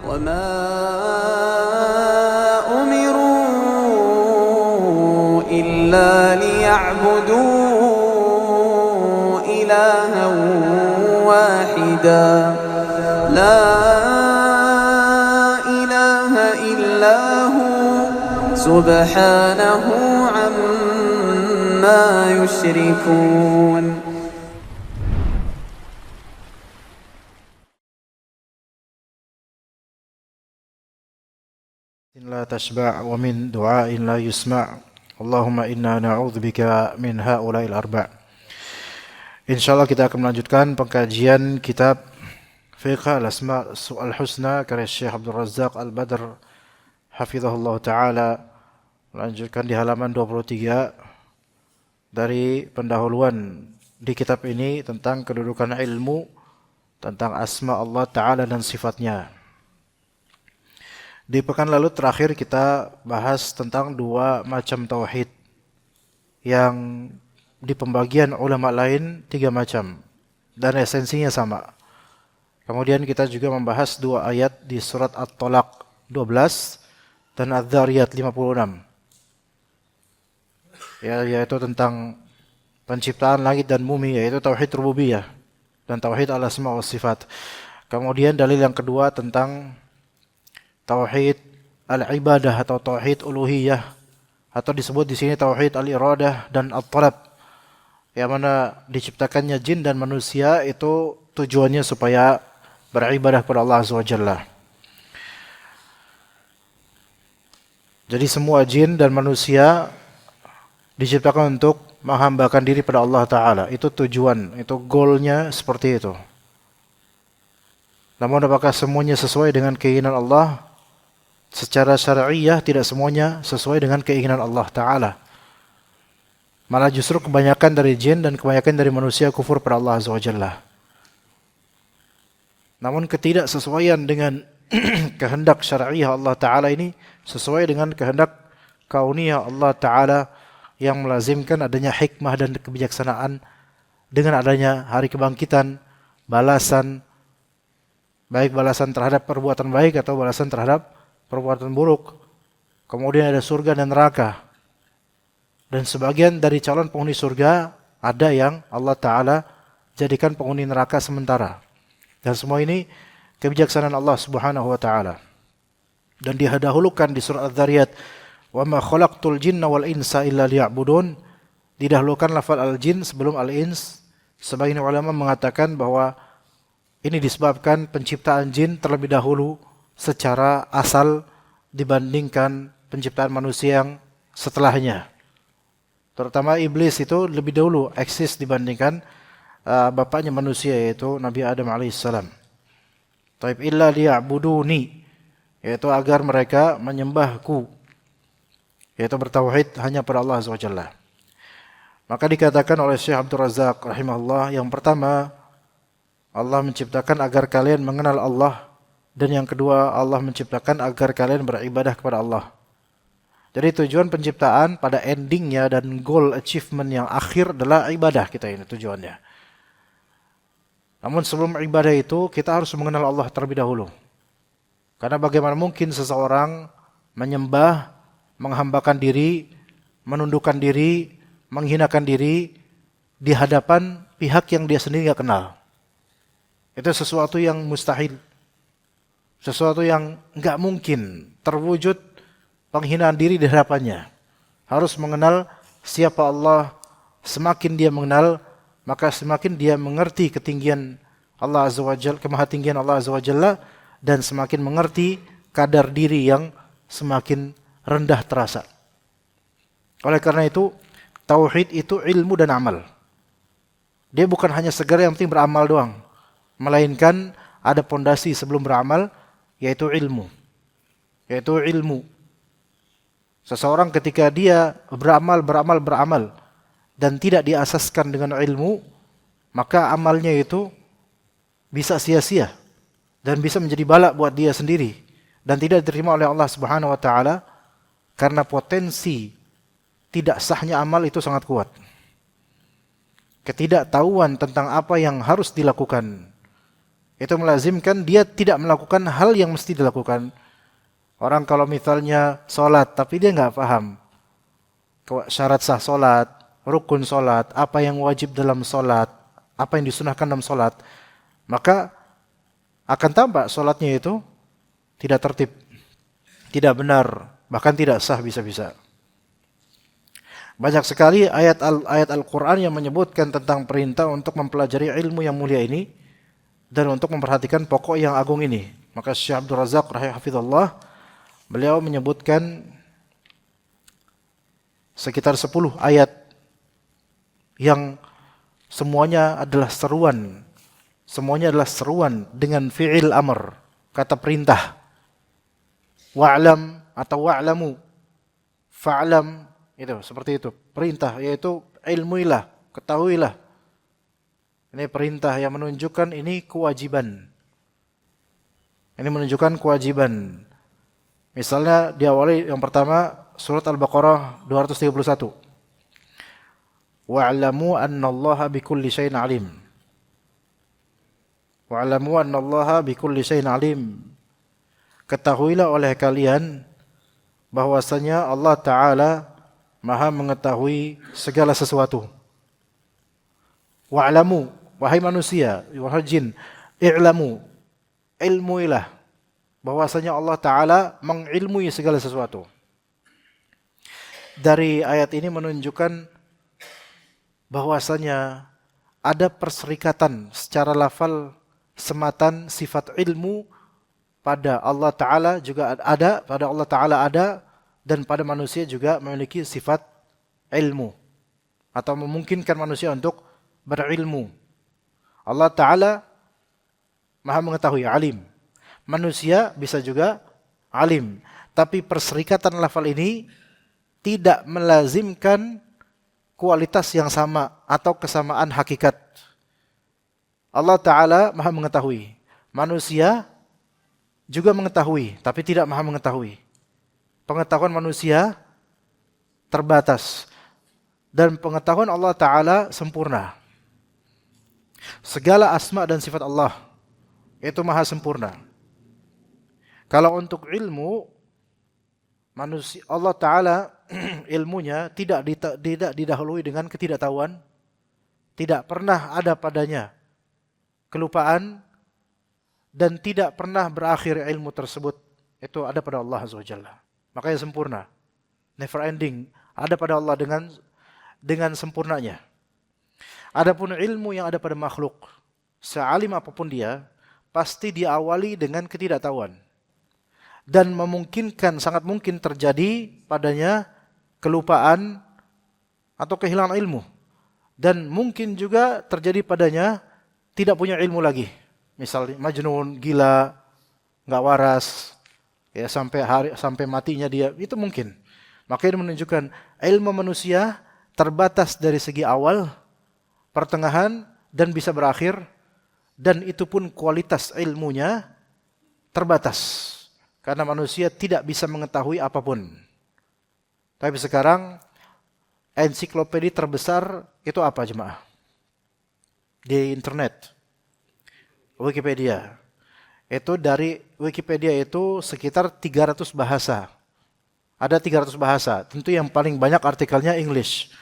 وما أمروا إلا ليعبدوا إلها واحدا لا إله إلا هو سبحانه عما يشركون. لا تشبع ومن دعاء لا يسمع اللهم إنا نعوذ بك من هؤلاء الأربع. Insyaallah kita akan melanjutkan pengkajian kitab Fiqh al-Asma' al-Husna karya Syekh Abdul Razzaq Al-Badr hafizahullah taala. Melanjutkan di halaman 23 dari pendahuluan di kitab ini tentang kedudukan ilmu tentang asma Allah taala dan sifatnya. Di pekan lalu terakhir kita bahas tentang dua macam tauhid yang di pembagian ulama lain 3 macam dan esensinya sama. Kemudian kita juga membahas 2 ayat di surat At-Talaq 12 dan Adz-Dzariyat 56. Yaitu tentang penciptaan langit dan bumi, yaitu tauhid rububiyah dan tauhid al-asma wa sifat. Kemudian dalil yang kedua tentang tauhid al-ibadah atau tauhid uluhiyah atau disebut di sini tauhid al-iradah dan at-talab, yang mana diciptakannya jin dan manusia itu tujuannya supaya beribadah kepada Allah Azza wa Jalla. Jadi semua jin dan manusia diciptakan untuk menghambakan diri pada Allah Ta'ala. Itu tujuan, itu goalnya seperti itu. Namun apakah semuanya sesuai dengan keinginan Allah? Secara syar'iyah tidak semuanya sesuai dengan keinginan Allah Ta'ala. Malah justru kebanyakan dari jin dan kebanyakan dari manusia kufur pada Allah Azza wa Jalla. Namun ketidaksesuaian dengan kehendak syar'iyah Allah Ta'ala ini sesuai dengan kehendak kauniyah Allah Ta'ala yang melazimkan adanya hikmah dan kebijaksanaan dengan adanya hari kebangkitan, balasan, baik balasan terhadap perbuatan baik atau balasan terhadap perbuatan buruk. Kemudian ada surga dan neraka. Dan sebagian dari calon penghuni surga ada yang Allah Ta'ala jadikan penghuni neraka sementara. Dan semua ini kebijaksanaan Allah Subhanahu wa Ta'ala. Dan didahulukan di surah Adz-Dzariyat, "Wa ma khalaqtul jinna wal insa illa liya'budun." Didahulukan lafal al-jin sebelum al-ins. Sebagian ulama mengatakan bahwa ini disebabkan penciptaan jin terlebih dahulu secara asal dibandingkan penciptaan manusia yang setelahnya. Terutama iblis itu lebih dahulu eksis dibandingkan bapaknya manusia, yaitu Nabi Adam alaihissalam. Taib illa liya'buduni, yaitu agar mereka menyembahku, yaitu bertauhid hanya pada Allah Azza wa Jalla. Maka dikatakan oleh Syekh Abdul Razzaq rahimahullah, yang pertama Allah menciptakan agar kalian mengenal Allah, dan yang kedua Allah menciptakan agar kalian beribadah kepada Allah. Jadi tujuan penciptaan pada endingnya dan goal achievement yang akhir adalah ibadah kita ini tujuannya. Namun sebelum ibadah itu kita harus mengenal Allah terlebih dahulu. Karena bagaimana mungkin seseorang menyembah, menghambakan diri, menundukkan diri, menghinakan diri di hadapan pihak yang dia sendiri tidak kenal. Itu sesuatu yang mustahil. Sesuatu yang enggak mungkin terwujud, penghinaan diri di hadapannya. Harus mengenal siapa Allah. Semakin dia mengenal, maka semakin dia mengerti ketinggian Allah Azza wa Jalla, kemahatinggian Allah Azza wa Jalla, dan semakin mengerti kadar diri yang semakin rendah terasa. Oleh karena itu, tauhid itu ilmu dan amal. Dia bukan hanya sekedar yang penting beramal doang, melainkan ada pondasi sebelum beramal, yaitu ilmu. Yaitu ilmu. Seseorang ketika dia beramal dan tidak diasaskan dengan ilmu, maka amalnya itu bisa sia-sia dan bisa menjadi balak buat dia sendiri dan tidak diterima oleh Allah Subhanahu wa Ta'ala, karena potensi tidak sahnya amal itu sangat kuat. Ketidaktahuan tentang apa yang harus dilakukan Itu melazimkan dia tidak melakukan hal yang mesti dilakukan. Orang kalau misalnya sholat, tapi dia nggak paham syarat sah sholat, rukun sholat, apa yang wajib dalam sholat, apa yang disunahkan dalam sholat, maka akan tampak sholatnya itu tidak tertib, tidak benar, bahkan tidak sah bisa-bisa. Banyak sekali ayat Al-Quran yang menyebutkan tentang perintah untuk mempelajari ilmu yang mulia ini dan untuk memperhatikan pokok yang agung ini. Maka Syekh Abdul Razak rahimahullah, beliau menyebutkan sekitar 10 ayat yang semuanya adalah seruan. Semuanya adalah seruan dengan fi'il amr, kata perintah. Wa'lam atau wa'lamu, fa'lam, itu seperti itu. Perintah yaitu ilmuilah, ketahuilah. Ini perintah yang menunjukkan ini kewajiban. Ini menunjukkan kewajiban. Misalnya diawali yang pertama surat Al-Baqarah 231. Wa'lamu annallaha bikulli syai'in alim. Wa'lamu annallaha bikulli syai'in alim. Ketahuilah oleh kalian bahwasanya Allah Ta'ala Maha mengetahui segala sesuatu. Wa'lamu, wahai manusia, wahai jin, i'lamu, ilmuilah bahwasanya Allah Ta'ala mengilmui segala sesuatu. Dari ayat ini menunjukkan bahwasanya ada perserikatan secara lafal sematan sifat ilmu pada Allah Ta'ala juga ada, pada Allah Ta'ala ada, dan pada manusia juga memiliki sifat ilmu atau memungkinkan manusia untuk berilmu. Allah Ta'ala Maha mengetahui, alim. Manusia bisa juga alim. Tapi perserikatan lafal ini tidak melazimkan kualitas yang sama atau kesamaan hakikat. Allah Ta'ala Maha mengetahui. Manusia juga mengetahui, tapi tidak Maha mengetahui. Pengetahuan manusia terbatas. Dan pengetahuan Allah Ta'ala sempurna. Segala asma dan sifat Allah itu Maha sempurna. Kalau untuk ilmu, manusia Allah Ta'ala ilmunya tidak didahului dengan ketidaktahuan, tidak pernah ada padanya kelupaan, dan tidak pernah berakhir ilmu tersebut. Itu ada pada Allah Azza wa Jalla. Makanya sempurna, never ending, ada pada Allah dengan sempurnanya. Adapun ilmu yang ada pada makhluk, sealim apapun dia, pasti diawali dengan ketidaktahuan. Dan memungkinkan, sangat mungkin terjadi padanya kelupaan atau kehilangan ilmu. Dan mungkin juga terjadi padanya tidak punya ilmu lagi. Misalnya majnun, gila, nggak waras, ya sampai matinya dia, itu mungkin. Makanya menunjukkan ilmu manusia terbatas dari segi awal, pertengahan, dan bisa berakhir. Dan itu pun kualitas ilmunya terbatas. Karena manusia tidak bisa mengetahui apapun. Tapi sekarang ensiklopedi terbesar itu apa jemaah? Di internet. Wikipedia. Itu dari Wikipedia itu sekitar 300 bahasa. Ada 300 bahasa. Tentu yang paling banyak artikelnya English.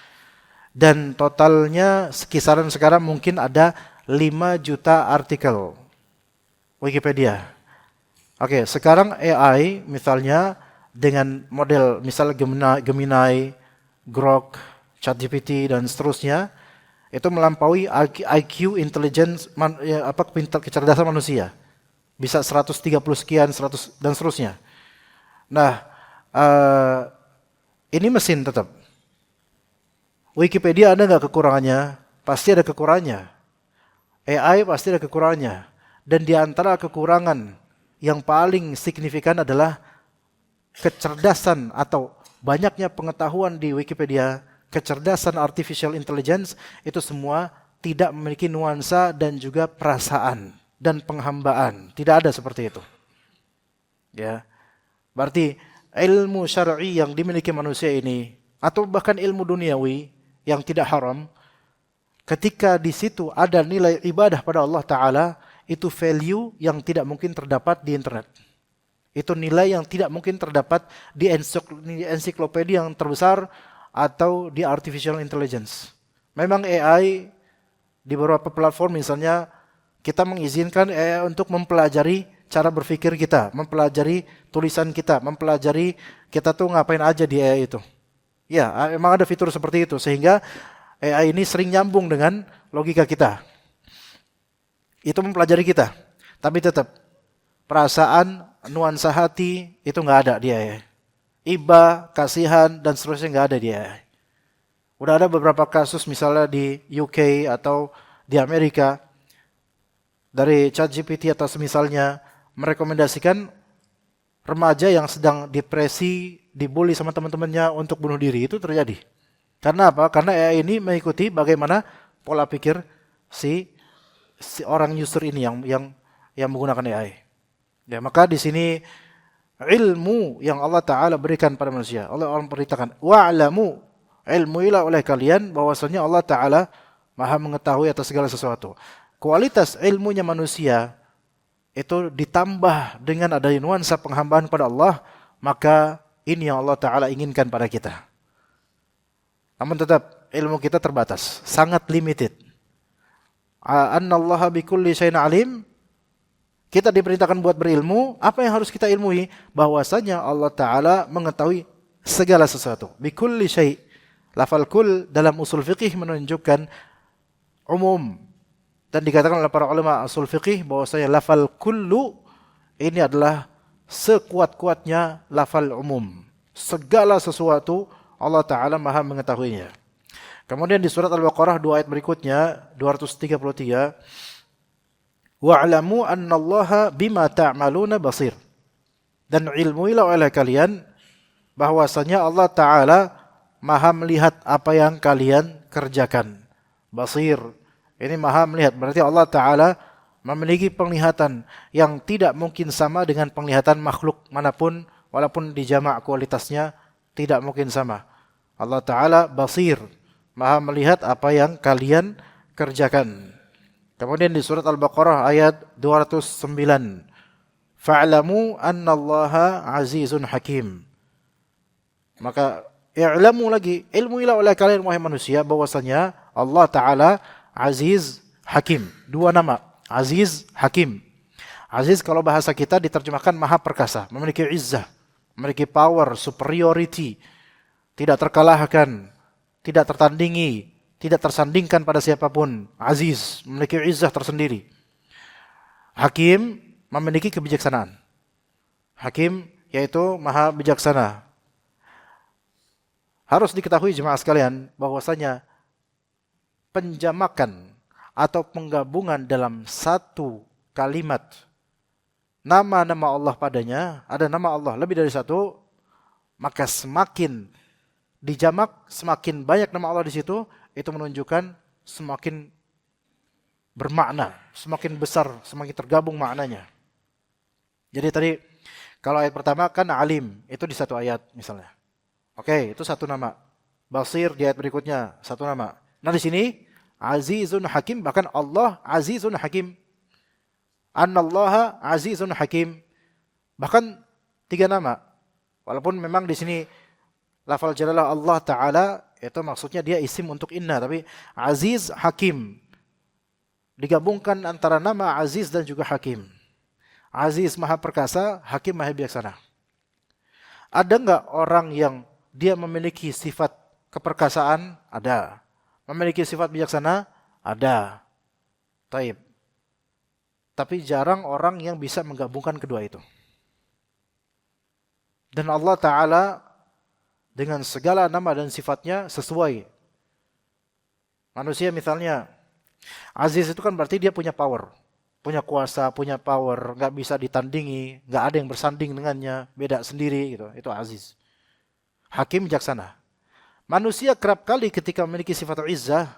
Dan totalnya kisaran sekarang mungkin ada 5 juta artikel Wikipedia. Oke, sekarang AI misalnya dengan model misal Gemini, Grok, ChatGPT dan seterusnya itu melampaui IQ intelligence kecerdasan manusia. Bisa 130 sekian, 100 dan seterusnya. Nah, ini mesin tetap. Wikipedia ada nggak kekurangannya? Pasti ada kekurangannya. AI pasti ada kekurangannya. Dan di antara kekurangan yang paling signifikan adalah kecerdasan atau banyaknya pengetahuan di Wikipedia, kecerdasan artificial intelligence itu semua tidak memiliki nuansa dan juga perasaan dan penghambaan. Tidak ada seperti itu. Ya. Berarti ilmu syar'i yang dimiliki manusia ini atau bahkan ilmu duniawi yang tidak haram, ketika di situ ada nilai ibadah pada Allah Ta'ala, itu value yang tidak mungkin terdapat di internet. Itu nilai yang tidak mungkin terdapat di ensiklopedia yang terbesar atau di artificial intelligence. Memang AI di beberapa platform misalnya kita mengizinkan AI untuk mempelajari cara berpikir kita, mempelajari tulisan kita, mempelajari kita tuh ngapain aja di AI itu. Ya, memang ada fitur seperti itu sehingga AI ini sering nyambung dengan logika kita. Itu mempelajari kita. Tapi tetap perasaan, nuansa hati itu nggak ada di AI. Iba, kasihan dan seterusnya nggak ada di AI. Udah ada beberapa kasus misalnya di UK atau di Amerika dari ChatGPT atau semisalnya merekomendasikan remaja yang sedang depresi, dibully sama teman-temannya untuk bunuh diri. Itu terjadi. Karena apa? Karena AI ini mengikuti bagaimana pola pikir si orang user ini yang menggunakan AI. Ya, maka di sini ilmu yang Allah Ta'ala berikan pada manusia. Allah perintahkan, wa'lamu, ilmuilah oleh kalian bahwasanya Allah Ta'ala maha mengetahui atas segala sesuatu. Kualitas ilmunya manusia itu ditambah dengan adanya nuansa penghambaan kepada Allah, maka ini yang Allah Ta'ala inginkan pada kita. Namun tetap ilmu kita terbatas, sangat limited. Annallaha bikulli syai'in alim. Kita diperintahkan buat berilmu. Apa yang harus kita ilmui? Bahwasanya Allah Ta'ala mengetahui segala sesuatu. Bikulli syai'. Lafal kul dalam usul fiqih menunjukkan umum. Dan dikatakan oleh para ulama usul fiqih bahwasanya lafal kullu ini adalah sekuat-kuatnya lafal umum. Segala sesuatu Allah Ta'ala maha mengetahuinya. Kemudian di surat Al-Baqarah 2 ayat berikutnya 233, wa'lamu annallaha bima ta'maluna basir. Dan ilmuilah oleh kalian bahwasanya Allah Ta'ala maha melihat apa yang kalian kerjakan. Basir, ini maha melihat. Berarti Allah Ta'ala memiliki penglihatan yang tidak mungkin sama dengan penglihatan makhluk manapun, walaupun di jamak kualitasnya tidak mungkin sama. Allah Ta'ala basir, maha melihat apa yang kalian kerjakan. Kemudian di surat Al-Baqarah ayat 209, fa'lamu annallaha azizun hakim. Maka i'lamu lagi, ilmuilah oleh kalian wahai manusia bahwasanya Allah Ta'ala aziz hakim. Dua nama, aziz hakim. Aziz kalau bahasa kita diterjemahkan maha perkasa, memiliki izzah, memiliki power, superiority, tidak terkalahkan, tidak tertandingi, tidak tersandingkan pada siapapun. Aziz, memiliki izzah tersendiri. Hakim, memiliki kebijaksanaan. Hakim yaitu maha bijaksana. Harus diketahui jemaah sekalian bahwasanya penjamakan atau penggabungan dalam satu kalimat nama-nama Allah padanya, ada nama Allah lebih dari satu, maka semakin dijamak, semakin banyak nama Allah di situ, itu menunjukkan semakin bermakna, semakin besar, semakin tergabung maknanya. Jadi tadi kalau ayat pertama kan alim, itu di satu ayat misalnya. Oke, itu satu nama. Basir di ayat berikutnya satu nama. Nah di sini azizun hakim, bahkan Allah azizun hakim. Annallaha azizun hakim. Bahkan 3 nama. Walaupun memang di sini lafal jalalah Allah Ta'ala itu maksudnya dia isim untuk inna, tapi aziz hakim digabungkan antara nama aziz dan juga hakim. Aziz maha perkasa, hakim maha bijaksana. Ada enggak orang yang dia memiliki sifat keperkasaan? Ada. Memiliki sifat bijaksana? Ada. Taib. Tapi jarang orang yang bisa menggabungkan kedua itu. Dan Allah Ta'ala dengan segala nama dan sifatnya sesuai. Manusia misalnya, aziz itu kan berarti dia punya power, punya kuasa, punya power, nggak bisa ditandingi, nggak ada yang bersanding dengannya, beda sendiri gitu. Itu aziz. Hakim bijaksana. Manusia kerap kali ketika memiliki sifat izzah,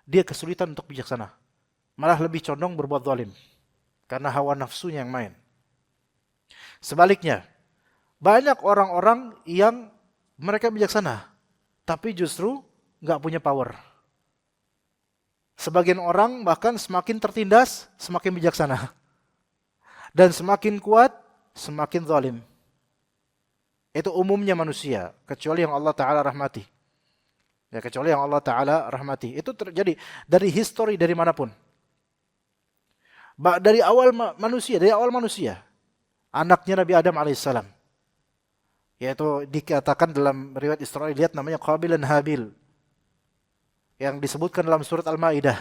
dia kesulitan untuk bijaksana. Malah lebih condong berbuat zalim karena hawa nafsunya yang main. Sebaliknya, banyak orang-orang yang mereka bijaksana, tapi justru nggak punya power. Sebagian orang bahkan semakin tertindas, semakin bijaksana. Dan semakin kuat, semakin zalim. Itu umumnya manusia, kecuali yang Allah Ta'ala rahmati. Ya, kecuali yang Allah Ta'ala rahmati. Itu terjadi dari histori, dari manapun. Dari awal manusia. Anaknya Nabi Adam alaihissalam. Yaitu dikatakan dalam riwayat Israiliyat namanya Qabil dan Habil. Yang disebutkan dalam surat Al-Maidah.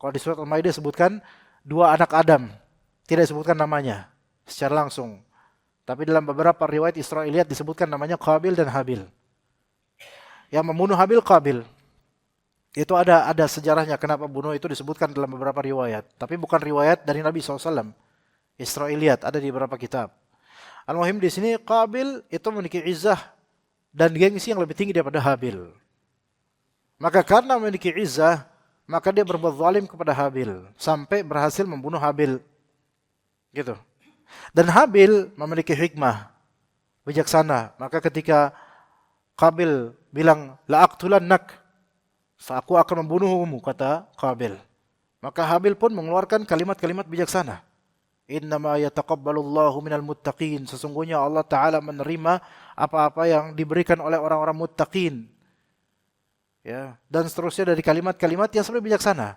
Kalau di surat Al-Maidah disebutkan dua anak Adam. Tidak disebutkan namanya secara langsung. Tapi dalam beberapa riwayat Israiliyat disebutkan namanya Qabil dan Habil. Yang membunuh Habil Qabil. Itu ada sejarahnya kenapa bunuh itu disebutkan dalam beberapa riwayat. Tapi bukan riwayat dari Nabi SAW. Israiliyat ada di beberapa kitab. Al-Muhim di sini Qabil itu memiliki izzah dan gengsi yang lebih tinggi daripada Habil. Maka karena memiliki izzah, maka dia berbuat zalim kepada Habil sampai berhasil membunuh Habil. Gitu. Dan Habil memiliki hikmah, bijaksana. Maka ketika Qabil bilang la aqtulannak, aku akan membunuhmu, kata Qabil. Maka Habil pun mengeluarkan kalimat-kalimat bijaksana. Innama yataqabbalullahu minal muttaqin. Sesungguhnya Allah Ta'ala menerima apa-apa yang diberikan oleh orang-orang muttaqin. Ya, dan seterusnya dari kalimat-kalimat yang sebenarnya bijaksana.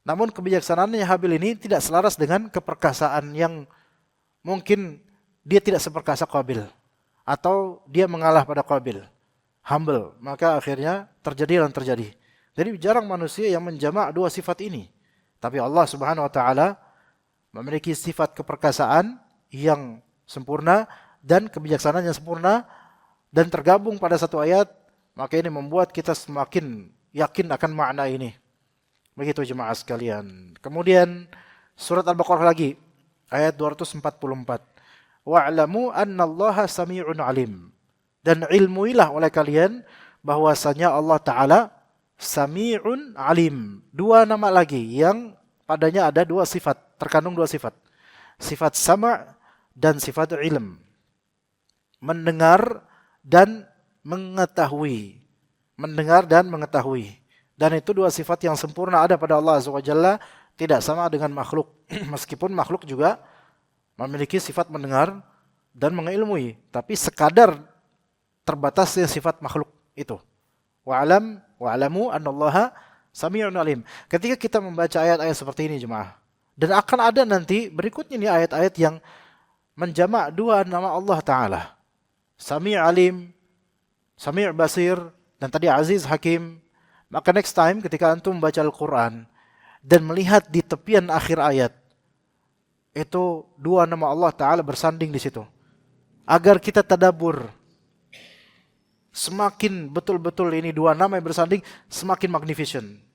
Namun kebijaksanaannya Habil ini tidak selaras dengan keperkasaan yang mungkin dia tidak seperkasa Qabil. Atau dia mengalah pada Qabil. Humble. Maka akhirnya terjadi. Jadi jarang manusia yang menjamak dua sifat ini. Tapi Allah Subhanahu Wa Ta'ala memiliki sifat keperkasaan yang sempurna dan kebijaksanaan yang sempurna dan tergabung pada satu ayat. Maka ini membuat kita semakin yakin akan makna ini. Begitu jemaah sekalian. Kemudian surat Al-Baqarah lagi. Ayat 244. Wa'lamu annallaha sami'un alim. Dan ilmuilah oleh kalian bahwasanya Allah Ta'ala sami'un alim. Dua nama lagi yang padanya ada dua sifat. Terkandung dua sifat. Sifat sama' dan sifat ilm. Mendengar dan mengetahui. Mendengar dan mengetahui. Dan itu dua sifat yang sempurna ada pada Allah Azza wa Jalla. Tidak sama dengan makhluk. Meskipun makhluk juga memiliki sifat mendengar dan mengilmui. Tapi sekadar terbatasnya sifat makhluk itu. Wa'alamu annallaha sami'un alim. Ketika kita membaca ayat-ayat seperti ini jemaah. Dan akan ada nanti berikutnya nih ayat-ayat yang menjamak dua nama Allah Ta'ala. Sami' alim, Sami' basir, dan tadi Aziz Hakim. Maka next time ketika antum membaca Al-Quran dan melihat di tepian akhir ayat, itu dua nama Allah Ta'ala bersanding di situ. Agar kita tadabbur. Semakin betul-betul ini dua nama yang bersanding, semakin magnificent.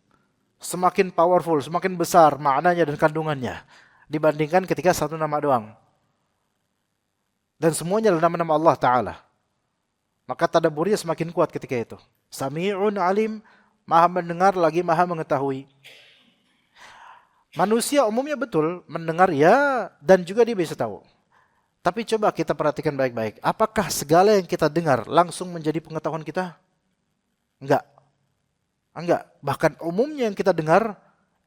Semakin powerful, semakin besar maknanya dan kandungannya. Dibandingkan ketika satu nama doang. Dan semuanya adalah nama-nama Allah Ta'ala. Maka tadabburnya semakin kuat ketika itu. Sami'un alim, maha mendengar lagi maha mengetahui. Manusia umumnya betul mendengar ya, dan juga dia bisa tahu. Tapi coba kita perhatikan baik-baik. Apakah segala yang kita dengar langsung menjadi pengetahuan kita? Enggak. Enggak. Bahkan umumnya yang kita dengar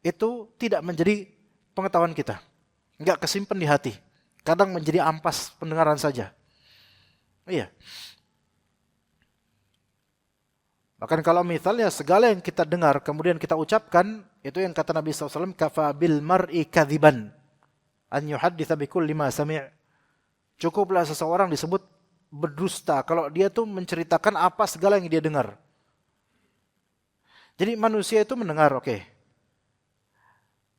itu tidak menjadi pengetahuan kita. Enggak kesimpan di hati. Kadang menjadi ampas pendengaran saja. Iya. Bahkan kalau misalnya segala yang kita dengar kemudian kita ucapkan, itu yang kata Nabi SAW, kafa bil mar'i kadziban an yuhadditsa bikulli ma sami'. Cukuplah seseorang disebut berdusta kalau dia tuh menceritakan apa segala yang dia dengar. Jadi manusia itu mendengar, oke.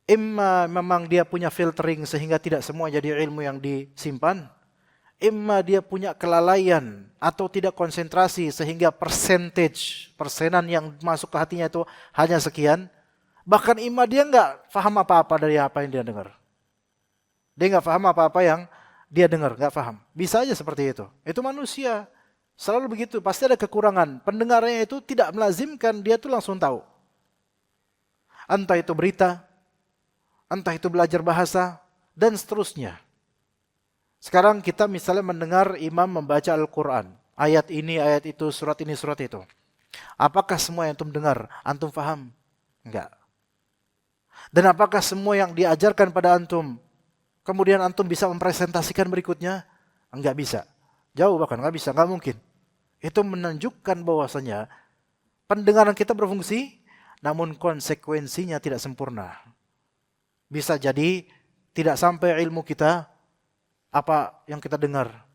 Imma memang dia punya filtering sehingga tidak semua jadi ilmu yang disimpan. Imma dia punya kelalaian atau tidak konsentrasi sehingga persenan yang masuk ke hatinya itu hanya sekian. Bahkan imma dia nggak paham apa-apa dari apa yang dia dengar. Dia nggak paham apa-apa yang dia dengar, nggak paham. Bisa aja seperti itu. Itu manusia. Selalu begitu, pasti ada kekurangan. Pendengarnya itu tidak melazimkan dia tuh langsung tahu. Entah itu berita, entah itu belajar bahasa, dan seterusnya. Sekarang kita misalnya mendengar imam membaca Al-Quran. Ayat ini, ayat itu, surat ini, surat itu. Apakah semua yang antum dengar, antum paham? Enggak. Dan apakah semua yang diajarkan pada antum, kemudian antum bisa mempresentasikan berikutnya? Enggak bisa. Jauh bahkan, enggak bisa, enggak mungkin. Itu menunjukkan bahwasanya pendengaran kita berfungsi, namun konsekuensinya tidak sempurna. Bisa jadi tidak sampai ilmu kita apa yang kita dengar.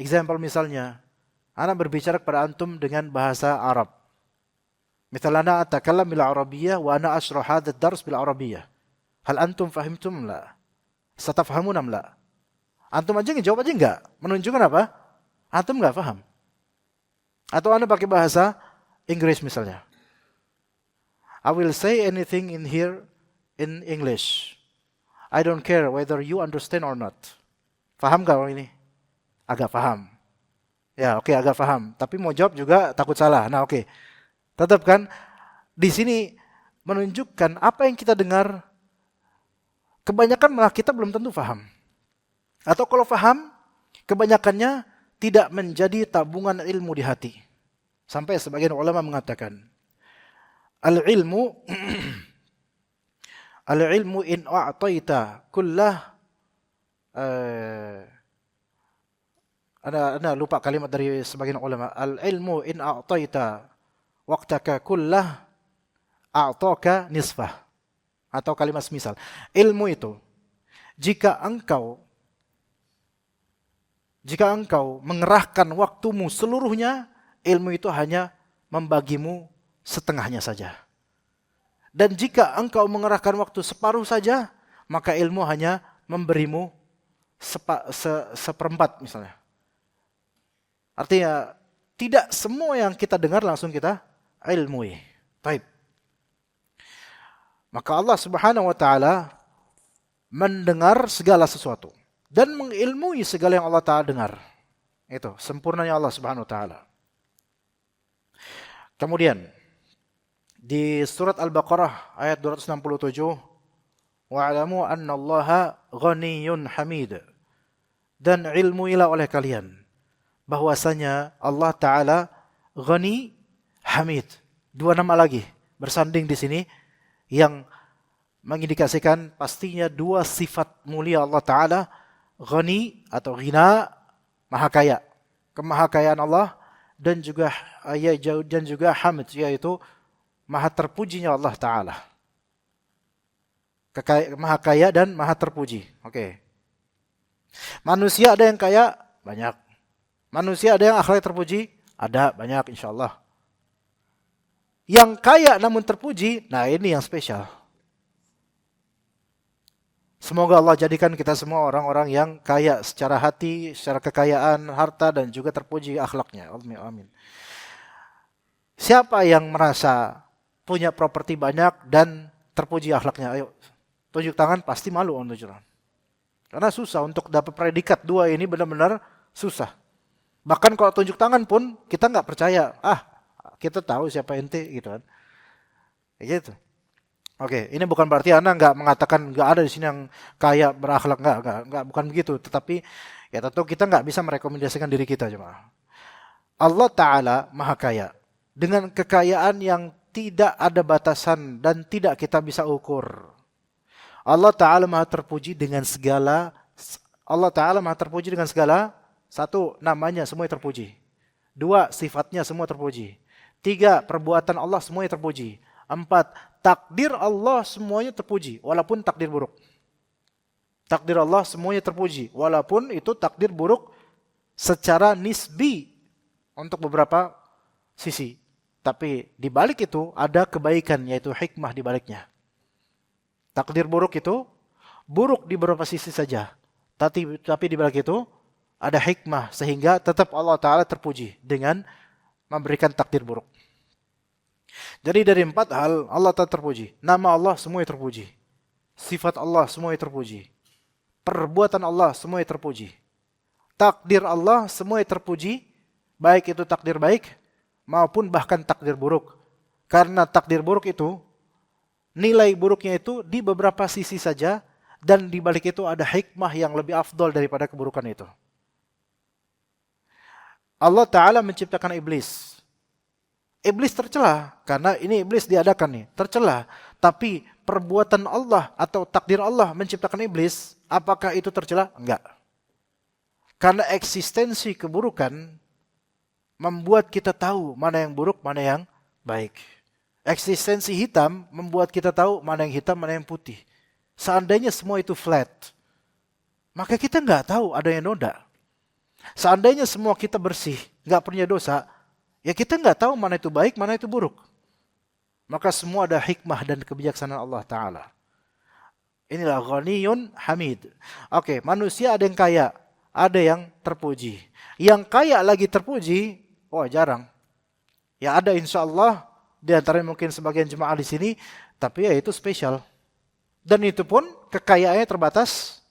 Example misalnya, ana berbicara kepada antum dengan bahasa Arab. Misalnya atakallam bil Arabiyyah wa ana ashrah hadha ad-dars bil Arabiyyah. Hal antum fahimtum la? Satafhamun am la? Antum aja ngejawab aja enggak? Menunjukkan apa? Antum enggak paham. Atau ana pakai bahasa Inggris misalnya. I will say anything in here in English. I don't care whether you understand or not. Paham gak orang ini? Agak paham. Ya, oke, agak paham. Tapi mau jawab juga takut salah. Nah, oke. Tetap kan di sini menunjukkan apa yang kita dengar kebanyakan malah kita belum tentu paham. Atau kalau paham, kebanyakannya tidak menjadi tabungan ilmu di hati. Sampai sebagian ulama mengatakan, al-ilmu al-ilmu in a'taita kullah Ana lupa kalimat dari sebagian ulama. Al-ilmu in a'taita waqtaka kullah a'taka nisfah. Atau kalimat semisal. Ilmu itu jika engkau mengerahkan waktumu seluruhnya, ilmu itu hanya membagimu setengahnya saja. Dan jika engkau mengerahkan waktu separuh saja, maka ilmu hanya memberimu seperempat misalnya. Artinya, tidak semua yang kita dengar langsung kita ilmui. Baik. Maka Allah Subhanahu wa taala mendengar segala sesuatu dan mengilmui segala yang Allah Ta'ala dengar. Itu sempurnanya Allah Subhanahu wa taala. Kemudian di surat Al-Baqarah ayat 267, wa'lamu annallaha ghaniyyun hamid. Dan ilmuilah oleh kalian bahwasanya Allah Ta'ala Ghani Hamid. Dua nama lagi bersanding di sini yang mengindikasikan pastinya dua sifat mulia Allah Ta'ala. Ghani atau ghina, maha kaya. Kemahakayaan Allah dan juga Hamid, yaitu maha terpujinya Allah Ta'ala. Maha kaya dan maha terpuji. Oke. Manusia ada yang kaya? Banyak. Manusia ada yang akhlak terpuji? Ada, banyak insyaAllah. Yang kaya namun terpuji, nah ini yang spesial. Semoga Allah jadikan kita semua orang-orang yang kaya secara hati, secara kekayaan, harta, dan juga terpuji akhlaknya. Amin. Siapa yang merasa punya properti banyak dan terpuji akhlaknya? Ayo, tunjuk tangan, pasti malu untuk tunjuk tangan. Karena susah untuk dapat predikat dua ini, benar-benar susah. Bahkan kalau tunjuk tangan pun kita nggak percaya. Kita tahu siapa ente gitu kan. Kayak gitu. Oke, ini bukan berarti Anda nggak mengatakan nggak ada di sini yang kaya berakhlak, nggak, bukan begitu. Tetapi ya tentu kita nggak bisa merekomendasikan diri kita jemaah. Allah Ta'ala maha kaya dengan kekayaan yang tidak ada batasan dan tidak kita bisa ukur. Allah Ta'ala maha terpuji dengan segala. Satu, namanya semuanya terpuji. Dua, sifatnya semua terpuji. Tiga, perbuatan Allah semuanya terpuji. Empat, takdir Allah semuanya terpuji, walaupun takdir buruk. Takdir Allah semuanya terpuji, walaupun itu takdir buruk secara nisbi untuk beberapa sisi. Tapi di balik itu ada kebaikan, yaitu hikmah di baliknya. Takdir buruk itu buruk di beberapa sisi saja. Tapi di balik itu ada hikmah sehingga tetap Allah Ta'ala terpuji dengan memberikan takdir buruk. Jadi dari empat hal Allah Ta'ala terpuji. Nama Allah semuanya terpuji. Sifat Allah semuanya terpuji. Perbuatan Allah semuanya terpuji. Takdir Allah semuanya terpuji. Baik itu takdir baik maupun bahkan takdir buruk. Karena takdir buruk itu, nilai buruknya itu di beberapa sisi saja. Dan di balik itu ada hikmah yang lebih afdol daripada keburukan itu. Allah Ta'ala menciptakan iblis. Iblis tercela, karena ini iblis diadakan nih, tercela. Tapi perbuatan Allah atau takdir Allah menciptakan iblis, apakah itu tercela? Enggak. Karena eksistensi keburukan membuat kita tahu mana yang buruk, mana yang baik. Eksistensi hitam membuat kita tahu mana yang hitam, mana yang putih. Seandainya semua itu flat, maka kita nggak tahu ada yang noda. Seandainya semua kita bersih, nggak punya dosa, ya kita nggak tahu mana itu baik, mana itu buruk. Maka semua ada hikmah dan kebijaksanaan Allah Ta'ala. Inilah ghaniyun hamid. Oke, manusia ada yang kaya, ada yang terpuji. Yang kaya lagi terpuji, jarang. Ya ada insya Allah, di antaranya mungkin sebagian jemaah di sini, tapi ya itu spesial. Dan itu pun kekayaannya terbatas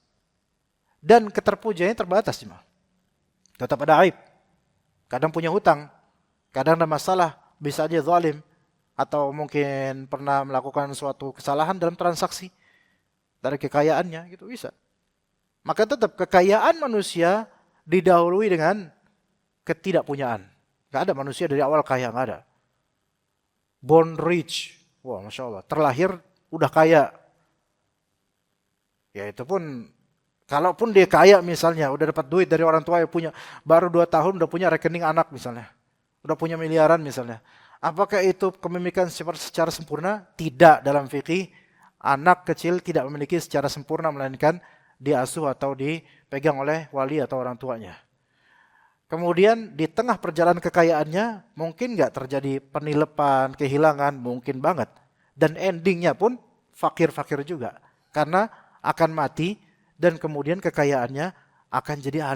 dan keterpujiannya terbatas. Tetap ada aib. Kadang punya hutang, kadang ada masalah, bisa aja zalim, atau mungkin pernah melakukan suatu kesalahan dalam transaksi dari kekayaannya, gitu bisa. Maka tetap kekayaan manusia didahului dengan ketidakpunyaan. Gak ada manusia dari awal kaya, gak ada. Born rich, wah Masya Allah, terlahir udah kaya. Ya itu pun, kalaupun dia kaya misalnya, udah dapat duit dari orang tua yang punya, baru 2 tahun udah punya rekening anak misalnya, udah punya miliaran misalnya. Apakah itu kepemilikan secara sempurna? Tidak, dalam fikih, anak kecil tidak memiliki secara sempurna, melainkan diasuh atau dipegang oleh wali atau orang tuanya. Kemudian di tengah perjalanan kekayaannya, mungkin nggak terjadi penilepan, kehilangan, mungkin banget. Dan endingnya pun fakir-fakir juga. Karena akan mati dan kemudian kekayaannya akan jadi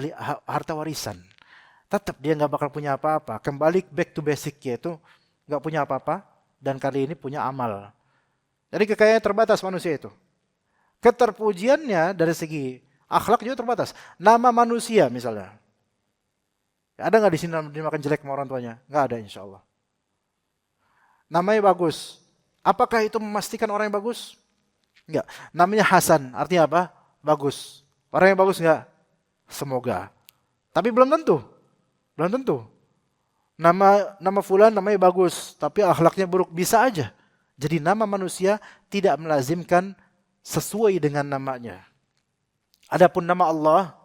harta warisan. Tetap dia nggak bakal punya apa-apa. Kembali back to basic, yaitu nggak punya apa-apa dan kali ini punya amal. Jadi kekayaan terbatas manusia itu. Keterpujiannya dari segi akhlak juga terbatas. Nama manusia misalnya. Ada nggak di sini dimakan jelek sama orang tuanya? Nggak ada insya Allah. Namanya bagus. Apakah itu memastikan orang yang bagus? Enggak. Namanya Hasan, artinya apa? Bagus. Orang yang bagus enggak? Semoga. Tapi belum tentu. Belum tentu. Nama fulan namanya bagus, tapi akhlaknya buruk, bisa aja. Jadi nama manusia tidak melazimkan sesuai dengan namanya. Adapun nama Allah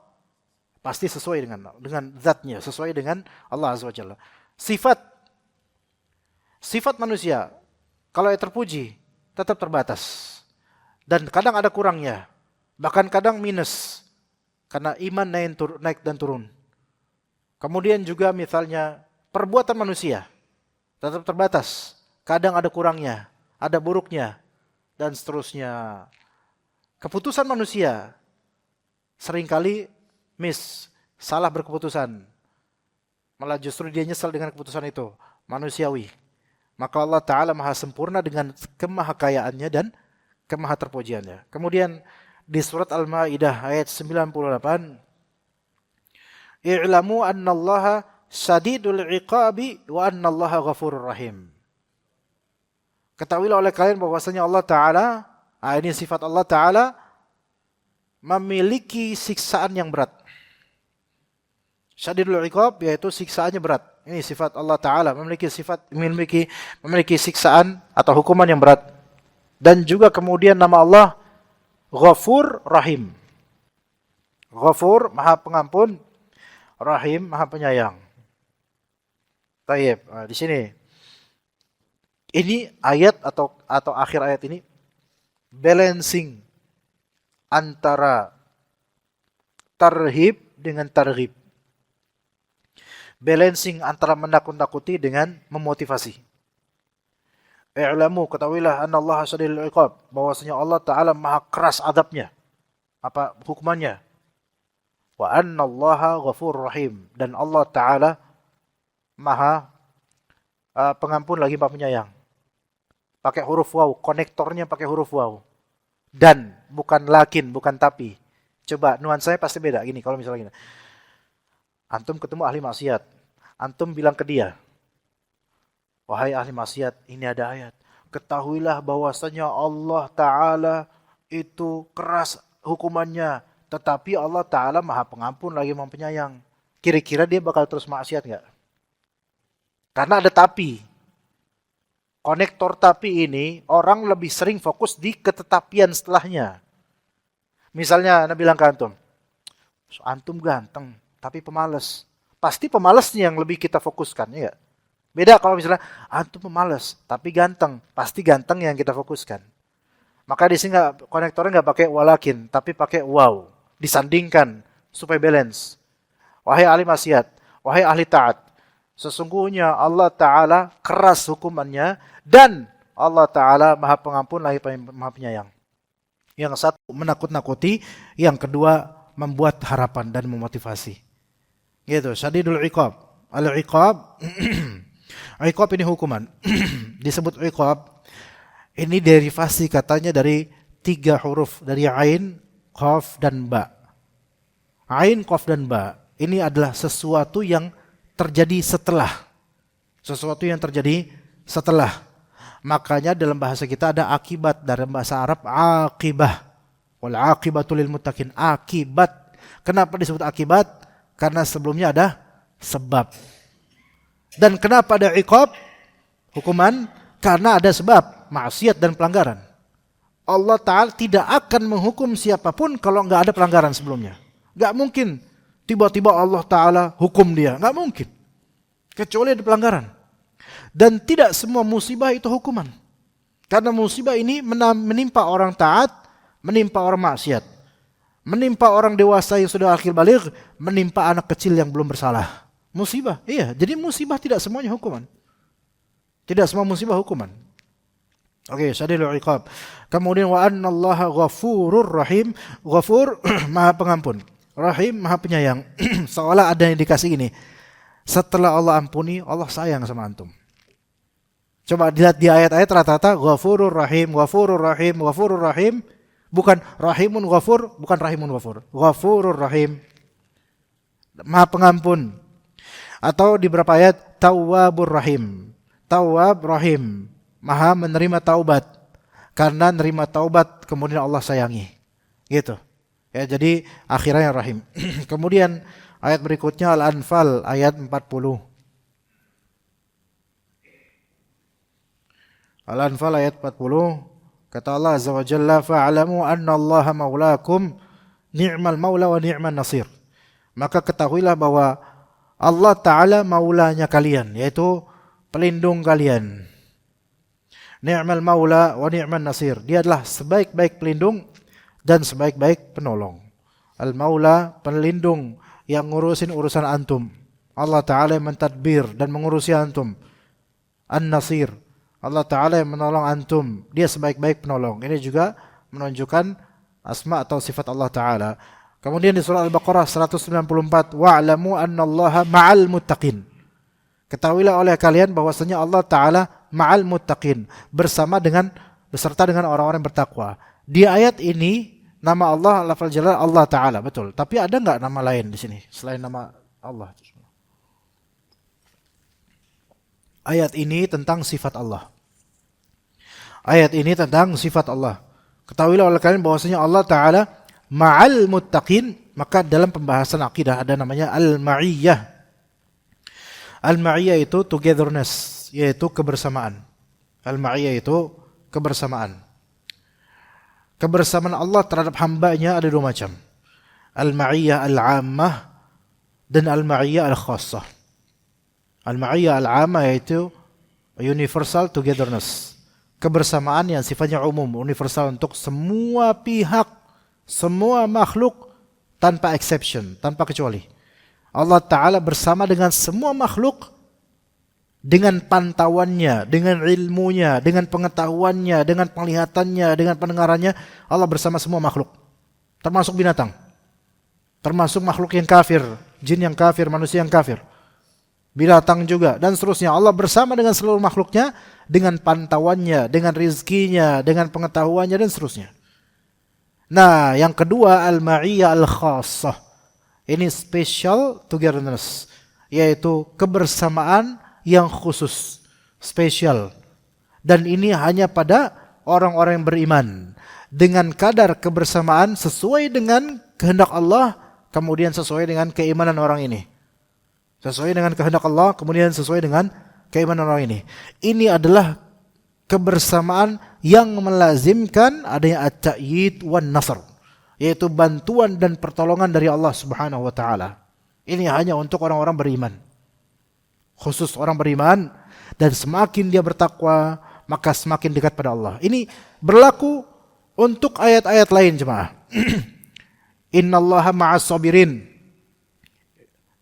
pasti sesuai dengan zatnya, sesuai dengan Allah Azza wa Jalla. Sifat manusia kalau terpuji tetap terbatas. Dan kadang ada kurangnya, bahkan kadang minus, karena iman naik dan turun. Kemudian juga misalnya perbuatan manusia tetap terbatas, kadang ada kurangnya, ada buruknya, dan seterusnya. Keputusan manusia seringkali salah berkeputusan, malah justru dia nyesal dengan keputusan itu, manusiawi. Maka Allah Ta'ala maha sempurna dengan kemahakayaannya dan kemaha terpujiannya. Kemudian di surat Al-Maidah ayat 98, "I'lamu annallaha syadidul iqabi wa annallaha ghafurur rahim." Ketahuilah oleh kalian bahwasanya Allah Ta'ala, ini sifat Allah Ta'ala, memiliki siksaan yang berat. Syadidul iqab yaitu siksaannya berat. Ini sifat Allah Ta'ala, memiliki siksaan atau hukuman yang berat. Dan juga kemudian nama Allah Ghafur Rahim. Ghafur, maha pengampun. Rahim, maha penyayang. Tayyib, di sini. Ini ayat atau akhir ayat ini balancing antara tarhib dengan targhib. Balancing antara menakut-nakuti dengan memotivasi. I'lamu, ketahuilah annallaha syadidul iqab, bahwasanya Allah Ta'ala maha keras adabnya, hukumannya. Wa annallaha ghafurur rahim, dan Allah Ta'ala maha pengampun lagi maha penyayang. Pakai huruf waw, konektornya pakai huruf waw. Dan, bukan lakin, bukan tapi. Coba, nuansanya pasti beda. Gini, kalau misalnya gini. Antum ketemu ahli maksiat. Antum bilang ke dia, wahai ahli maksiat, ini ada ayat. Ketahuilah bahwasanya Allah Ta'ala itu keras hukumannya. Tetapi Allah Ta'ala maha pengampun lagi maha penyayang. Kira-kira dia bakal terus maksiat gak? Karena ada tapi. konektor tapi ini orang lebih sering fokus di ketetapian setelahnya. Misalnya Nabi bilang ke antum, antum ganteng tapi pemalas. Pasti pemalesnya yang lebih kita fokuskan, ya. Beda kalau misalnya antum pemalas tapi ganteng, pasti ganteng yang kita fokuskan. Maka di sini konektornya nggak pakai walakin, tapi pakai wow, disandingkan supaya balance. Wahai ahli maksiat, wahai ahli taat, sesungguhnya Allah Ta'ala keras hukumannya dan Allah Ta'ala maha pengampun lagi maha penyayang. Yang satu menakut-nakuti, yang kedua membuat harapan dan memotivasi. Gitu, syadidul iqab. Al-iqab, iqab ini hukuman. Disebut iqab, ini derivasi katanya dari 3 huruf, dari ain, qaf, dan ba. Ain, qaf, dan ba. Ini adalah sesuatu yang terjadi setelah. Sesuatu yang terjadi setelah. Makanya dalam bahasa kita ada akibat, dalam bahasa Arab akibah. Wal akibatu lil muttaqin, akibat. Kenapa disebut akibat? Karena sebelumnya ada sebab. Dan kenapa ada iqab? Hukuman karena ada sebab, maksiat dan pelanggaran. Allah Ta'ala tidak akan menghukum siapapun kalau nggak ada pelanggaran sebelumnya. Nggak mungkin tiba-tiba Allah Ta'ala hukum dia. Nggak mungkin. Kecuali ada pelanggaran. Dan tidak semua musibah itu hukuman. Karena musibah ini menimpa orang taat, menimpa orang maksiat. Menimpa orang dewasa yang sudah akhir baligh, menimpa anak kecil yang belum bersalah. Musibah, iya. Jadi musibah tidak semuanya hukuman. Tidak semua musibah hukuman. Oke, syadidul iqab. Kemudian wa annallaha ghafurur rahim. Ghafur maha pengampun, rahim maha penyayang. Seolah ada indikasi ini. Setelah Allah ampuni, Allah sayang sama antum. Coba dilihat di ayat-ayat rata-rata ghafurur rahim, ghafurur rahim, ghafurur rahim. Bukan rahimun ghafur, bukan rahimun ghafur. Ghafurur rahim, maha pengampun. Atau di beberapa ayat tawwabur rahim. Tawwab rahim, maha menerima taubat. Karena nerima taubat kemudian Allah sayangi. Gitu. Ya, jadi akhirnya rahim. Kemudian ayat berikutnya Al-Anfal ayat 40. Al-Anfal ayat 40. Kata Allah Azza wa Jalla, fa'alamu anna Allaha maulakum ni'mal maula wa ni'man nasir. Maka ketahuilah bahwa Allah Ta'ala maulanya kalian, yaitu pelindung kalian. Ni'mal maula wa ni'man nasir. Dia adalah sebaik-baik pelindung dan sebaik-baik penolong. Al-maula, pelindung yang ngurusin urusan antum. Allah Ta'ala yang mentadbir dan mengurusi antum. An-nasir, Allah Ta'ala yang menolong antum. Dia sebaik-baik penolong. Ini juga menunjukkan asma atau sifat Allah Ta'ala. Kemudian di surah Al-Baqarah 194, wa'lamu annallaha ma'al muttaqin. Ketahuilah oleh kalian bahwasanya Allah Ta'ala ma'al muttaqin, beserta dengan orang-orang yang bertakwa. Di ayat ini nama Allah lafal jalal Allah Ta'ala, betul. Tapi ada enggak nama lain di sini selain nama Allah? Ayat ini tentang sifat Allah. Ayat ini tentang sifat Allah. Ketahuilah oleh kalian bahwasanya Allah Ta'ala ma'al muttaqin. Maka dalam pembahasan akidah ada namanya al-ma'iyyah. Al-ma'iyyah itu togetherness, yaitu kebersamaan. Al-ma'iyyah itu kebersamaan. Kebersamaan Allah terhadap hambanya ada 2 macam. Al-ma'iyyah al-'ammah dan al-ma'iyyah al-khassah. Al-ma'iyyah al-'ammah yaitu universal togetherness. Kebersamaan yang sifatnya umum, universal untuk semua pihak, semua makhluk tanpa exception, tanpa kecuali. Allah Ta'ala bersama dengan semua makhluk dengan pantauannya, dengan ilmunya, dengan pengetahuannya, dengan penglihatannya, dengan pendengarannya. Allah bersama semua makhluk, termasuk binatang, termasuk makhluk yang kafir, jin yang kafir, manusia yang kafir, binatang juga, dan seterusnya. Allah bersama dengan seluruh makhluknya, dengan pantauannya, dengan rizkinya, dengan pengetahuannya, dan seterusnya. Nah, yang kedua, al-ma'iyyah al-khassah. Ini special togetherness, yaitu kebersamaan yang khusus, spesial. Dan ini hanya pada orang-orang yang beriman. Dengan kadar kebersamaan sesuai dengan kehendak Allah, kemudian sesuai dengan keimanan orang ini. Sesuai dengan kehendak Allah, kemudian sesuai dengan keimanan orang ini. Ini adalah kebersamaan yang melazimkan adanya at-ta'yid wan nasr, yaitu bantuan dan pertolongan dari Allah Subhanahu wa taala. Ini hanya untuk orang-orang beriman. Khusus orang beriman, dan semakin dia bertakwa, maka semakin dekat pada Allah. Ini berlaku untuk ayat-ayat lain, jemaah. Innallaha ma'as sabirin.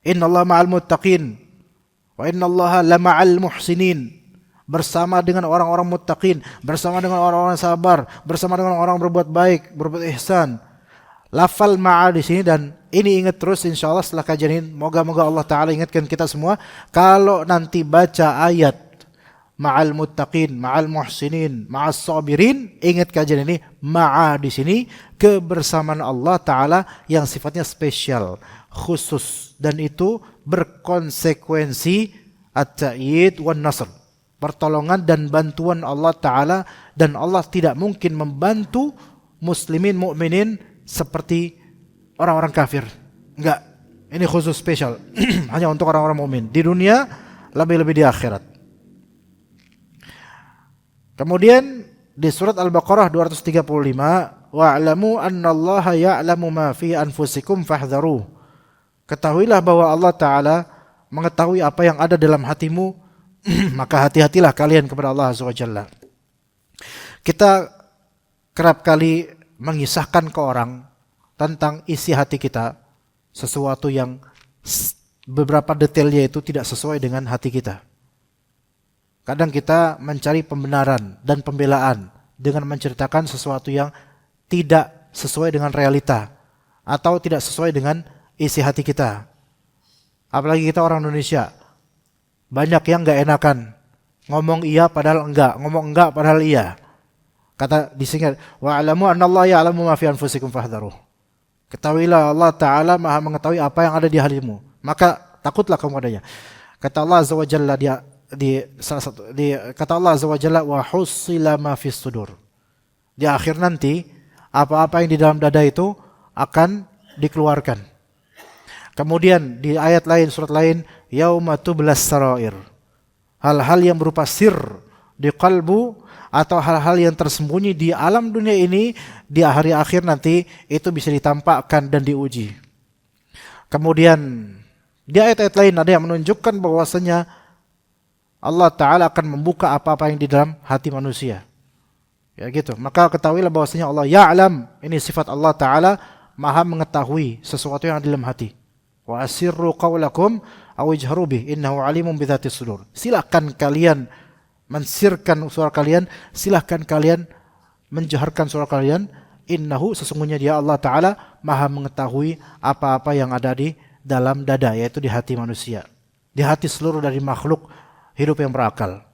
Innallaha ma'al muttaqin. Wa innallaha lama'al muhsinin. Bersama dengan orang-orang muttaqin, bersama dengan orang-orang sabar, bersama dengan orang berbuat baik, berbuat ihsan. Lafal ma'a di sini, dan ini ingat terus insyaallah setelah kajian ini. Moga-moga Allah Ta'ala ingatkan kita semua. Kalau nanti baca ayat ma'al muttaqin, ma'al muhsinin, ma'as sabirin, ingat kajian ini. Ma'a di sini kebersamaan Allah Ta'ala yang sifatnya spesial, khusus, dan itu berkonsekuensi at-ta'yid wan nasr, pertolongan dan bantuan Allah Ta'ala. Dan Allah tidak mungkin membantu muslimin, mukminin seperti orang-orang kafir. Enggak, ini khusus spesial. Hanya untuk orang-orang mukmin di dunia, lebih-lebih di akhirat. Kemudian di surat Al-Baqarah 235, wa'lamu annallaha ya'lamu ma fi anfusikum fahdharuh. Ketahuilah bahwa Allah Ta'ala mengetahui apa yang ada dalam hatimu, maka hati-hatilah kalian kepada Allah Azza wa Jalla. Kita kerap kali mengisahkan ke orang tentang isi hati kita, sesuatu yang beberapa detailnya itu tidak sesuai dengan hati kita. Kadang kita mencari pembenaran dan pembelaan dengan menceritakan sesuatu yang tidak sesuai dengan realita atau tidak sesuai dengan isi hati kita. Apalagi kita orang Indonesia, banyak yang enggak enakan. Ngomong iya padahal enggak, ngomong enggak padahal iya. Kata disingkat, wa'lamu annallaha ya'lamu ma fi anfusikum fahdharuh. Ketahuilah Allah Ta'ala Maha mengetahui apa yang ada di hatimu, maka takutlah kamu adanya. Kata Allah Azza wa Jalla kata Allah Azza wa Jalla, wa hussila ma fis sudur. Di akhir nanti apa-apa yang di dalam dada itu akan dikeluarkan. Kemudian di ayat lain, surat lain, yauma tublas sarair. Hal-hal yang berupa sir di kalbu atau hal-hal yang tersembunyi di alam dunia ini, di hari akhir nanti itu bisa ditampakkan dan diuji. Kemudian di ayat-ayat lain ada yang menunjukkan bahwasanya Allah Ta'ala akan membuka apa-apa yang di dalam hati manusia. Ya gitu. Maka ketahuilah bahwasanya Allah ya'lam, ini sifat Allah Ta'ala, Maha mengetahui sesuatu yang ada dalam hati. Wa asirru qawlakum aw ijharu bih innahu alimun bidzatis sudur. Silakan kalian mensirkan suara kalian, silakan kalian menjaharkan suara kalian. Innahu, sesungguhnya dia Allah Ta'ala Maha mengetahui apa-apa yang ada di dalam dada, yaitu di hati manusia, di hati seluruh dari makhluk hidup yang berakal.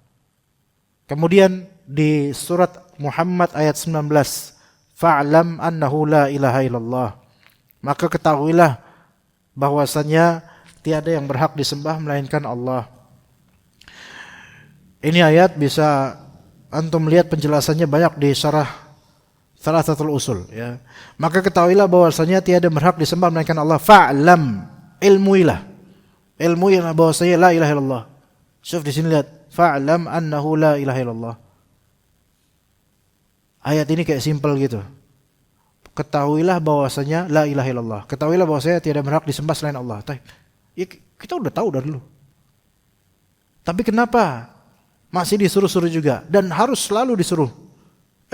Kemudian di surat Muhammad ayat 19, fa'lam annahu la ilaha illallah. Maka ketahuilah bahwasanya tiada yang berhak disembah melainkan Allah. Ini ayat bisa antum lihat penjelasannya banyak di syarah Thalathatul Usul, ya. Maka ketahuilah bahwasanya tiada berhak disembah melainkan Allah. Fa'lam, ilmuilah. Ilmuilah bahwasanya la ilaha illallah. Syuf di sini lihat, fa'lam annahu la ilaha illallah. Ayat ini kayak simpel gitu. Ketahuilah bahwasanya la ilaha illallah. Ketahuilah bahwasanya tiada berhak disembah selain Allah. Ya, kita udah tahu dari dulu. Tapi kenapa masih disuruh-suruh juga, dan harus selalu disuruh?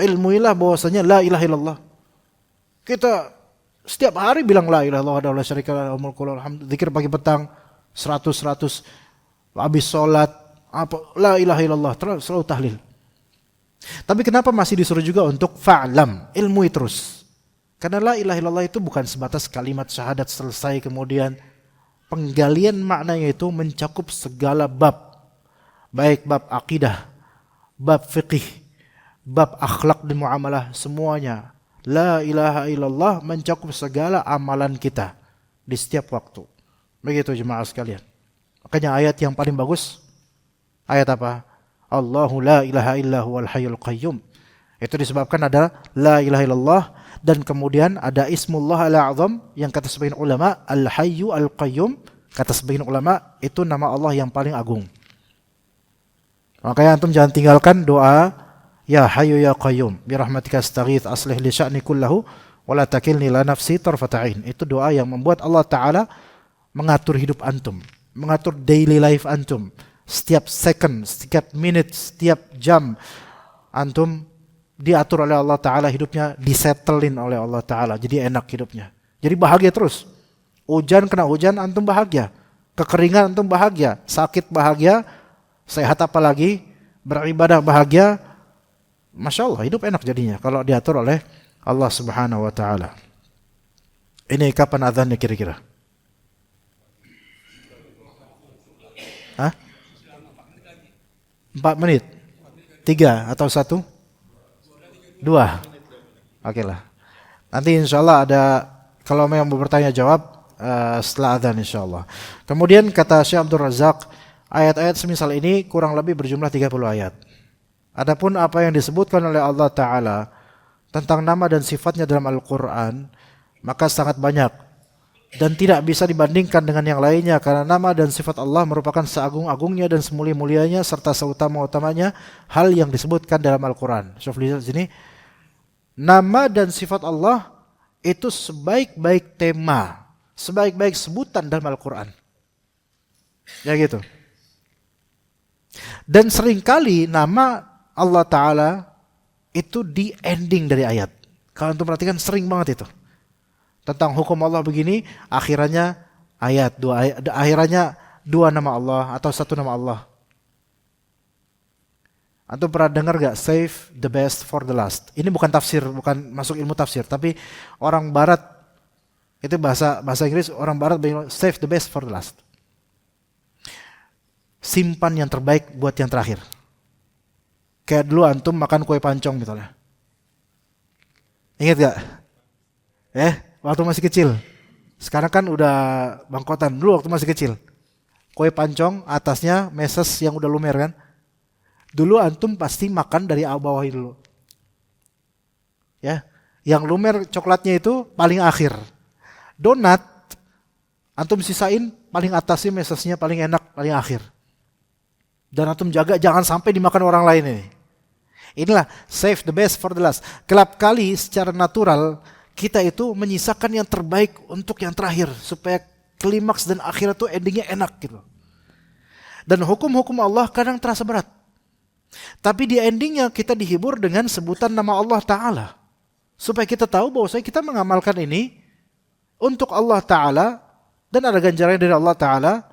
Ilmuilah bahwasanya la ilaha illallah. Kita setiap hari bilang la ilaha illallah wa la syarika lahu lahul mulku wa lahul hamdu. Zikir pagi petang 100 habis sholat, apa la ilaha illallah, selalu tahlil. Tapi kenapa masih disuruh juga untuk fa'lam, ilmui terus? Karena la ilaha illallah itu bukan sebatas kalimat syahadat selesai, kemudian penggalian maknanya itu mencakup segala bab, baik bab akidah, bab fiqih, bab akhlak dan muamalah, semuanya. La ilaha illallah mencakup segala amalan kita di setiap waktu. Begitu jemaah sekalian. Makanya ayat yang paling bagus, ayat apa? Allahu la ilaha illa huwal hayyul qayyum. Itu disebabkan ada la ilaha illallah, dan kemudian ada ismullah al-a'zam yang kata sebagian ulama al-hayyu al-qayyum, kata sebagian ulama itu nama Allah yang paling agung. Makanya antum jangan tinggalkan doa Ya Hayyu ya Qayyum bi rahmatika astaghits aslih li sya'ni kullahu wa la takilni la nafsi tarfata ain. Itu doa yang membuat Allah Ta'ala mengatur hidup antum, mengatur daily life antum. Setiap second, setiap minute, setiap jam antum diatur oleh Allah Ta'ala hidupnya, disettlein oleh Allah Ta'ala. Jadi enak hidupnya. Jadi bahagia terus. Hujan kena hujan antum bahagia. Kekeringan antum bahagia. Sakit bahagia. Sehat apalagi. Beribadah bahagia. Masya Allah hidup enak jadinya kalau diatur oleh Allah Subhanahu Wa Ta'ala. Ini kapan azannya kira-kira? Hah? 4 menit? 3 atau 1? 2? Oke lah. Nanti insya Allah ada, kalau memang mau bertanya jawab setelah azan insya Allah. Kemudian kata Syekh Abdul Razak, ayat-ayat semisal ini kurang lebih berjumlah 30 ayat. Adapun apa yang disebutkan oleh Allah Ta'ala tentang nama dan sifatnya dalam Al-Quran, maka sangat banyak dan tidak bisa dibandingkan dengan yang lainnya, karena nama dan sifat Allah merupakan seagung-agungnya dan semulia-mulianya serta seutama-utamanya hal yang disebutkan dalam Al-Quran. Syuf lihat sini, nama dan sifat Allah itu sebaik-baik tema, sebaik-baik sebutan dalam Al-Quran. Ya gitu. Dan seringkali nama Allah Ta'ala itu di ending dari ayat. Kalau antum perhatikan sering banget itu. Tentang hukum Allah begini, akhirannya ayat, akhirannya 2 nama Allah atau 1 nama Allah. Antum pernah dengar gak save the best for the last? Ini bukan tafsir, bukan masuk ilmu tafsir, tapi orang barat, itu bahasa Inggris, orang barat bilang save the best for the last. Simpan yang terbaik buat yang terakhir. Kayak dulu antum makan kue pancong misalnya. Ingat gak? Waktu masih kecil. Sekarang kan udah bangkotan. Dulu waktu masih kecil. Kue pancong atasnya meses yang udah lumer kan. Dulu antum pasti makan dari bawah dulu. Ya, yang lumer coklatnya itu paling akhir. Donat antum sisain paling atasnya mesesnya paling enak paling akhir. Dan antum jaga jangan sampai dimakan orang lain ini. Inilah save the best for the last. Kelap kali secara natural kita itu menyisakan yang terbaik untuk yang terakhir supaya klimaks dan akhirat itu endingnya enak gitu. Dan hukum-hukum Allah kadang terasa berat. Tapi di endingnya kita dihibur dengan sebutan nama Allah Ta'ala. Supaya kita tahu bahwa kita mengamalkan ini untuk Allah Ta'ala dan ada ganjaran dari Allah Ta'ala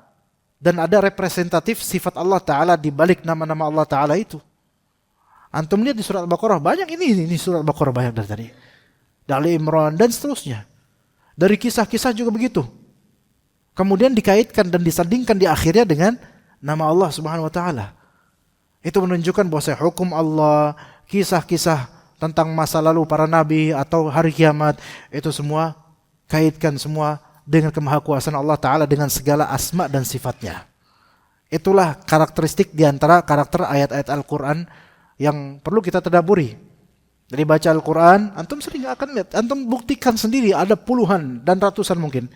dan ada representatif sifat Allah Ta'ala di balik nama-nama Allah Ta'ala itu. Antum lihat di surat Al-Baqarah banyak ini surat Al-Baqarah banyak dari tadi. Dari Imran dan seterusnya. Dari kisah-kisah juga begitu. Kemudian dikaitkan dan disandingkan di akhirnya dengan nama Allah Subhanahu Wa Ta'ala. Itu menunjukkan bahwa hukum Allah, kisah-kisah tentang masa lalu para nabi atau hari kiamat, itu semua kaitkan semua dengan kemahakuasaan Allah Ta'ala dengan segala asma dan sifatnya. Itulah karakteristik diantara karakter ayat-ayat Al-Quran yang perlu kita tadaburi. Dari baca Al-Quran, antum sering akan lihat, antum buktikan sendiri, ada puluhan dan ratusan mungkin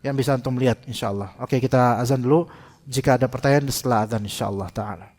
yang bisa antum lihat insyaAllah. Oke, kita azan dulu. Jika ada pertanyaan setelah azan insyaAllah ta'ala.